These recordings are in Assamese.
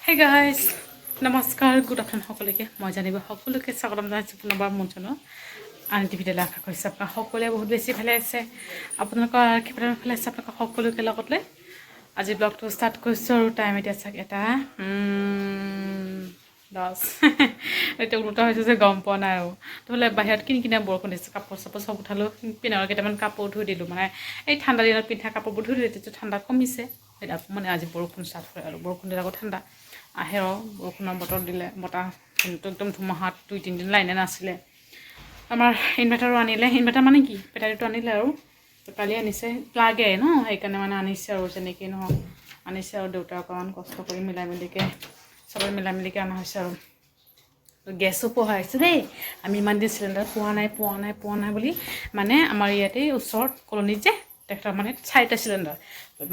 Hey guys, নমস্কাৰ গুড আফটাৰনুন সকলোকে মই জানিব সকলোকে স্বাগতম জনাইছোঁ পুনৰবাৰ মোৰ চেনেল আন টিভিলৈ আশা কৰিছোঁ আপোনালোক সকলোৱে বহুত বেছি ভালে আছে আপোনালোকৰ কিমান ভালে আছে আপোনালোক সকলোকে লগত লৈ আজি ব্লগটো ষ্টাৰ্ট কৰিছোঁ আৰু টাইম এতিয়া চাগে এটা 10 এতিয়া উল্টা হৈছে যে গম পোৱা নাই আৰু নহ'লে বাহিৰত কিনি বৰষুণ দিছে কাপোৰ চাপোৰ চব উঠালোঁ পিন্ধাৰ কেইটামান কাপোৰ ধুই দিলোঁ মানে এই ঠাণ্ডা দিনত পিন্ধা কাপোৰবোৰ ধুই দিলোঁ তেতিয়া ঠাণ্ডা কমিছে মানে আজি বৰষুণ ষ্টাৰ্ট হয় আৰু বৰষুণ দিলে আকৌ ঠাণ্ডা আহে আৰু বৰষুণৰ বতৰ দিলে বতাহ কিন্তু একদম ধুমুহাত 2-3 দিন লাইনে নাছিলে আমাৰ ইনভাৰ্টাৰো আনিলে ইনভাৰ্টাৰ মানে কি বেটাৰীটো আনিলে আৰু কালি আনিছে লাগে ন সেইকাৰণে মানে আনিছে আৰু যেনেকৈ নহওক আনিছে আৰু দেউতাৰ অকণমান কষ্ট কৰি মিলাই মিলিকৈ চবেই মিলাই মিলিকৈ অনা হৈছে আৰু গেছো পোৱা হৈছে দেই আমি ইমান দিন চিলিণ্ডাৰ পোৱা নাই বুলি মানে আমাৰ ইয়াতে ওচৰত কলনীত যে তেখেতৰ মানে 4টা চিলিণ্ডাৰ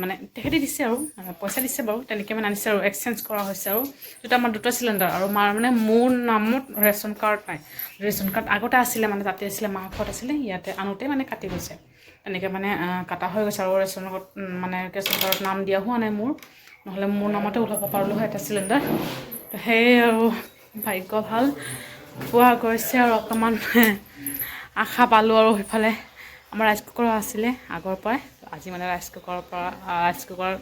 মানে তেখেতে দিছে আৰু পইচা দিছে বাৰু তেনেকৈ মানে আনিছে আৰু এক্সচেঞ্জ কৰা হৈছে আৰু দুটা আমাৰ 2টা চিলিণ্ডাৰ আৰু মাৰ মানে মোৰ নামত ৰেচন কাৰ্ড নাই ৰেচন কাৰ্ড আগতে আছিলে মানে তাতে আছিলে মাৰ ঘৰত আছিলে ইয়াতে আনোতে মানে কাটি গৈছে তেনেকৈ মানে কাটা হৈ গৈছে আৰু ৰেচন কাৰ্ড মানে ৰেচন কাৰ্ডত নাম দিয়া হোৱা নাই মোৰ নহ'লে মোৰ নামতে ওলাব পাৰিলোঁ হয় এটা চিলিণ্ডাৰ সেই আৰু ভাগ্য ভাল পোৱা গৈছে আৰু অকণমান আশা পালোঁ আৰু সেইফালে আমাৰ ৰাইচ কুকাৰ আছিলে আগৰ পৰাই আজি মানে ৰাইচ কুকাৰৰ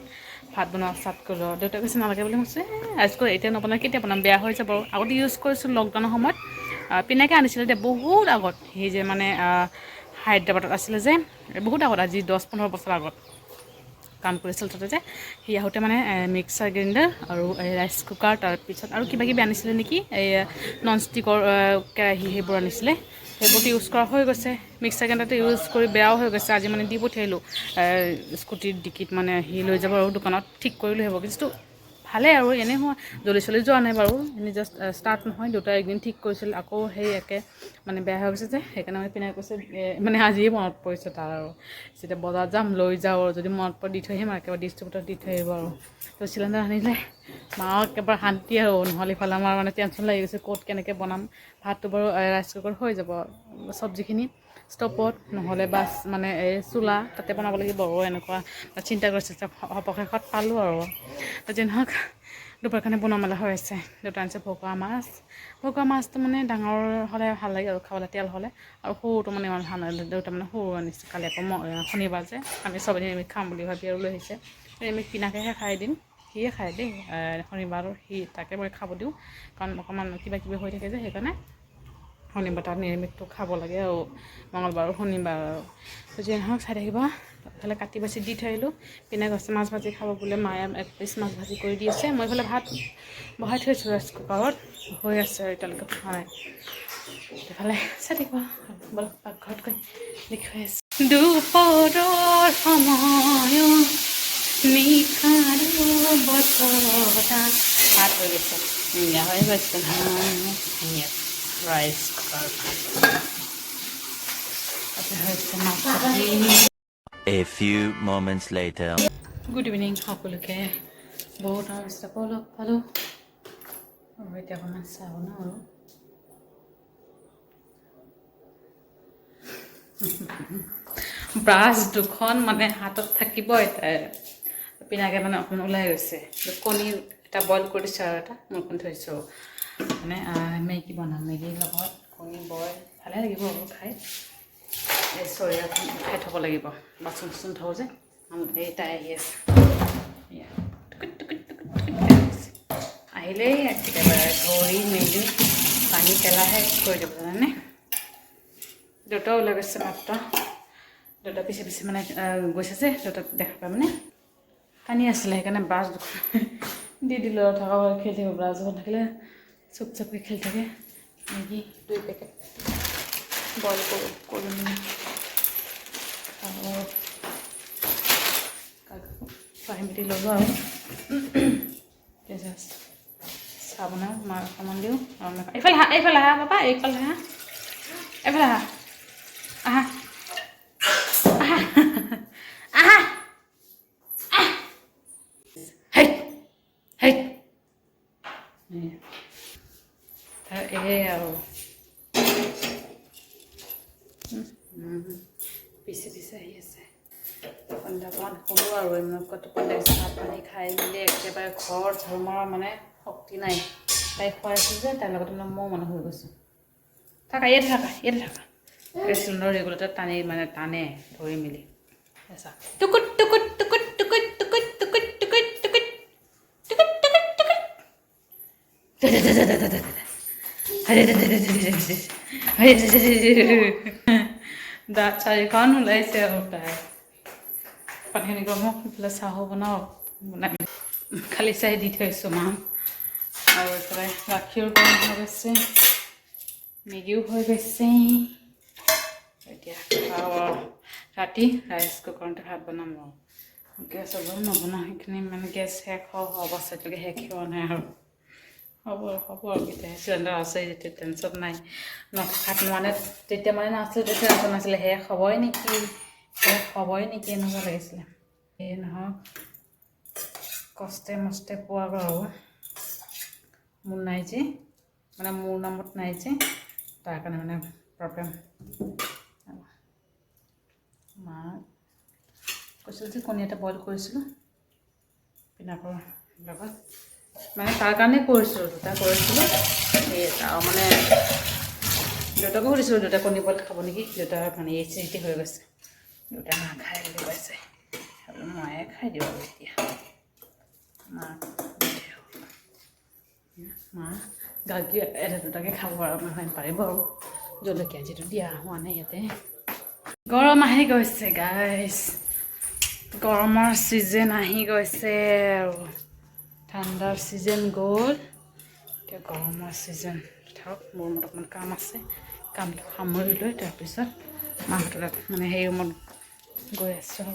ভাত বনোৱা ষ্টাৰ্ট কৰিলোঁ দেউতাই কৈছে নালাগে বুলি কৈছে ৰাইচ কুকাৰ এতিয়া নবনাই কেতিয়া বনাম বেয়া হৈ যাব আগতে ইউজ কৰিছোঁ লকডাউনৰ সময়ত পিনাকে আনিছিলে দে বহুত আগত সেই যে মানে হায়দৰাবাদত আছিলে যে বহুত আগত আজি 10-15 বছৰ আগত কাম কৰিছিল তাতে যে সি আহোঁতে মানে মিক্সাৰ গ্ৰাইণ্ডাৰ আৰু ৰাইচ কুকাৰ তাৰপিছত আৰু কিবা কিবি আনিছিলে নেকি এই নন ষ্টিকৰ কেৰাহী সেইবোৰ আনিছিলে সেইবোৰতো ইউজ কৰা হৈ গৈছে মিক্সাৰ গ্ৰাইণ্ডাৰটো ইউজ কৰি বেয়াও হৈ গৈছে আজি মানে দি পঠিয়ালোঁ স্কুটিৰ ডিকিত মানে সি লৈ যাব আৰু দোকানত ঠিক কৰি লৈ আহিব কিন্তু ভালে আৰু এনেই হোৱা জ্বলি যোৱা নাই বাৰু এনেই জাষ্ট ষ্টাৰ্ট নহয় দেউতাই একদিন ঠিক কৰিছিল আকৌ সেই একে মানে বেয়া হৈ গৈছে যে সেইকাৰণে মানে পিনাই কৈছে মানে আজিয়ে মনত পৰিছে তাৰ আৰু যেতিয়া বজাৰত যাম লৈ যাওঁ আৰু যদি মনত পৰে দি থৈ আহিম আৰু একেবাৰে ডিষ্ট্ৰিবিউটৰত দি থৈ আহিব আৰু তো চিলিণ্ডাৰ আনিলে মাও একেবাৰে শান্তি আৰু নহ'লে ইফালে আমাৰ মানে টেনশ্যন লাগি গৈছে ক'ত কেনেকৈ বনাম ভাতটো বাৰু ৰাইচ কুকাৰত হৈ যাব চব্জিখিনি ষ্ট'ভত নহ'লে বাছ মানে এই চোলা তাতে বনাব লাগিব আৰু এনেকুৱা চিন্তা কৰিছে অৱশেষত পালোঁ আৰু যি নহওক দুপৰীয়াৰ কাৰণে বনোৱা মেলা হৈ আছে দেউতা আনিছে ভকুৱা মাছটো মানে ডাঙৰ হ'লে ভাল লাগে আৰু খাবলৈ তেল হ'লে আৰু সৰুটো মানে ইমান ভাল নালাগে দেউতা মানে সৰু আনিছে কালি আকৌ শনিবাৰ যে আমি চবেই নিৰামিষ খাম বুলি ভাবি আৰু লৈ আহিছে নিৰামিষ পিনাকেহে খাই দিম সিয়ে খায় দেই শনিবাৰ সি তাকে মই খাব দিওঁ কাৰণ অকণমান কিবা কিবি হৈ থাকে যে সেইকাৰণে শনিবাৰ তাত নিৰামিষটো খাব লাগে আৰু মঙলবাৰ শনিবাৰ আৰু যি নহওক চাই থাকিব এইফালে কাটি বাচি দি থৈ আহিলোঁ পিনে গৈছে মাছ ভাজি খাব বোলে মায়ে 1 পিচ মাছ ভাজি কৰি দি আছে মই এইফালে ভাত বহাই থৈছোঁ ৰাইচ কুকাৰত হৈ আছে আৰু এতিয়ালৈকে খোৱা নাই এইফালে চাই থাকিব ব'লক পাকঘৰত গৈ দেখুৱাই আছে দুপৰৰ সময় নিশাৰো বতৰা ভাত হৈ গৈছে হৈ গৈছে rice cooker A few moments later. Good evening, সকলোকে বহুত আৰু লগ পালোঁ আৰু এতিয়া অকণমান চাওঁ ন আৰু ব্ৰাছ দুখন মানে হাতত থাকিবই পিনাকে মানে অকণমান ওলাই গৈছে কণী এটা বইল কৰি দিছোঁ আৰু এটা মই থৈছোঁ মানে মেগী বনাম মেগীৰ লগত কণী বইল ভালে লাগিব আৰু খাই এই চৰিয়াখন উঠাই থ'ব লাগিব বাচন থওঁ যে এই তাই আহি আছে আহিলেই একেবাৰে ধৰি মেলি পানী পেলাহে কৰি দিব জানেনে দেউতাও ওলাই গৈছে মাত্ৰ দেউতা পিছে মানে গৈছে যে দেউতাক দেখা পাই মানে পানী আছিলে সেইকাৰণে ব্ৰাছ দি দিলোঁ আৰু থকা খেলি থাকিব ব্ৰাছ দুখন থাকিলে চুপচাপকৈ খেলি থাকে মেগী 2 পেকেট বইল কৰি মানে আৰু পাই মেলি ল'লোঁ আৰু জাষ্ট চাহ বনাওঁ মাক অকণমান দিওঁ আৰু এইফালে আহা পাপা এইফালে আহা আহা এই আৰু পিছে আহি আছে টোপনি অকণমান শুলোঁ আৰু এনেকুৱা টোপনি চাহ পানী খাই মেলি একেবাৰে ঘৰ ঝাৰু মৰা মানে শক্তি নাই। তাই খুৱাইছোঁ যে তাইৰ লগতে মানে ময়ো মানে হৈ গৈছোঁ। থাকা ইয়াতে থাকা এই চিলিণ্ডাৰ ৰেগুলেটাৰ টানে ধৰি মেলি টুকুট টুকুট টুকুট টুকুট টুকুট টুকুট টুকুট টুকুট টুকুট টুকুট টুকুট দাঁত চাৰিখন ওলাইছে আৰু তাই পানী গৰম এইফালে চাহো বনাওঁ বনাই খালি চাহ দি থৈছোঁ মা আৰু এইফালে গাখীৰ গৰম হৈ গৈছে মেগীও হৈ গৈছে এতিয়া ৰাতি ৰাইচ কুকাৰতে ভাত বনাম আৰু গেছ অলপ নবনাওঁ সেইখিনি মানে গেছ শেষ অৱস্থালৈকে শেষ হোৱা নাই আৰু হ'ব আৰু কেতিয়া চিলিণ্ডাৰ আছে যেতিয়া টেনশ্যন নাই ভাত মানে তেতিয়া মানে নাছিলে তেতিয়া টেনশ্যন নাছিলে শেষ হ'বই নেকি এনেকুৱা লাগিছিলে এই নহওক কষ্টে মষ্টে পোৱা আৰু মোৰ নাই যে মানে মোৰ নামত নাই যে তাৰ কাৰণে মানে প্ৰব্লেম মা কৈছিলোঁ যে কণী এটা বইল কৰিছিলোঁ পিনাকৰ লগত মানে তাৰ কাৰণে কৰিছিলোঁ দুটা কৰিছিলোঁ সেই আৰু মানে দেউতাকো সুধিছিলোঁ দেউতা কণী বইল খাব নেকি দেউতা মানে এচিডিটি হৈ গৈছে দেউতা নাখায় বুলি কৈছে ময়ে খাই দিওঁ আৰু এতিয়া মা গাখীৰ এটা দুটাকৈ খাব আৰু মানুহে পাৰিব আৰু জলকীয়া যিটো দিয়া হোৱা নাই ইয়াতে গৰম আহি গৈছে গাইছ গৰমৰ ছিজন আহি গৈছে আৰু ঠাণ্ডাৰ ছিজন গ'ল এতিয়া গৰমৰ ছিজন থাকক মোৰ মত অকণমান কাম আছে কামটো সামৰি লৈ তাৰপিছত মাহঁতৰ তাত মানে সেই ৰুমত গৈ আছোঁ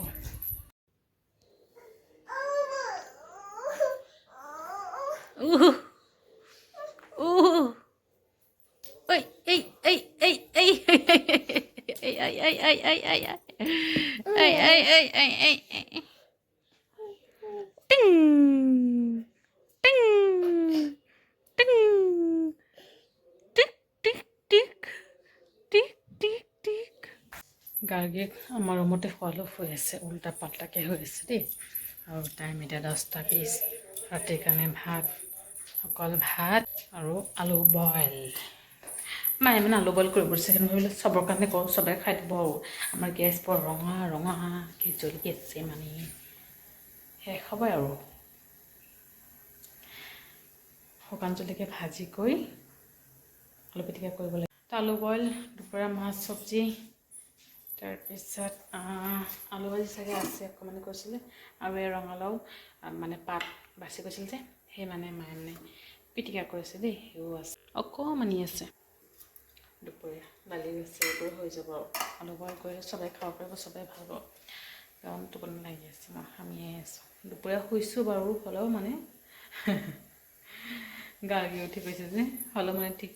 গাৰ্গীক আমাৰ ৰুমতে খোৱালো হৈ আছে উল্টা পাল্টাকৈ হৈ আছে দেই আৰু টাইম এতিয়া 10:20 ৰাতিৰ কাৰণে ভাত অকল ভাত আৰু আলু বইল মায়ে মানে আলু বইল কৰিব দিছে কিন্তু ভাবিলে চবৰ কাৰণে কৰোঁ চবে খাই দিব আৰু আমাৰ গেছ বৰ ৰঙাকৈ জ্বলি আছে মানে শেষ হ'বই আৰু শুকান জলকীয়া ভাজি কৰি আলু পিটিকা কৰিব লাগে আলু বইল দুপৰীয়া মাছ চব্জি তাৰপিছত আলু ভাজি চাগে আছে অকণমান কৈছিলে আৰু এই ৰঙালাও মানে পাত বাচি গৈছিল যে সেই মানে মায়ে মানে পিটিকা কৰিছে দেই সেইও আছে অকণমানি আছে দুপৰীয়া দালি আছে এইবোৰ হৈ যাব আৰু আলু বইল কৰিলে চবেই খাব পাৰিব চবেই ভাল পাব কাৰণ টোপনি লাগি আছে মই সামিয়াই আছোঁ দুপৰীয়া শুইছোঁ বাৰু হ'লেও মানে গাৰ্গী উঠি গৈছে যে হ'লেও মানে ঠিক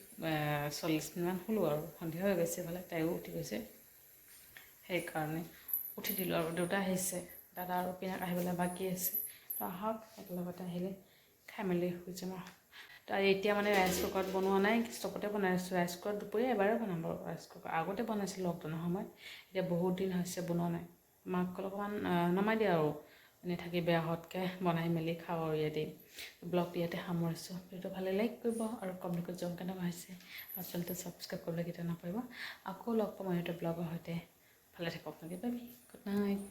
40 মিনিটমান শুলোঁ আৰু সন্ধিয়া হৈ গৈছে ভালে তাইও উঠি গৈছে সেইকাৰণে উঠি দিলোঁ আৰু দেউতা আহিছে দাদা আৰু পিনাক আহিবলৈ বাকী আছে তো আহক একেলগতে আহিলে খাই মেলি শুই যাম আৰু এতিয়া মানে ৰাইচ কুকাৰত বনোৱা নাই ষ্টভতে বনাই আছোঁ ৰাইচ কুকাৰত দুপৰীয়া এবাৰে বনাম বাৰু ৰাইচ কুকাৰ আগতে বনাইছিলোঁ লকডাউনৰ সময়ত এতিয়া বহুত দিন হৈছে বনোৱা নাই মাক অকণমান নমাই দিয়া আৰু এনেই থাকি বেয়া হোৱাতকৈ বনাই মেলি খাওঁ আৰু ইয়াতে ব্লগটো ইয়াতে সামৰিছোঁ ভিডিঅ'টো ভালে লাইক কৰিব আৰু কমেণ্ট কৰি জম কেনেকুৱা হৈছে আৰু চেনেলটো ছাবস্ক্ৰাইব কৰিবলৈ কেতিয়া নাপাৰিব আকৌ লগ পাম আৰু এটা ব্লগৰ সৈতে ভালে থাকক আপোনালোকে বাই বাই গুড নাইট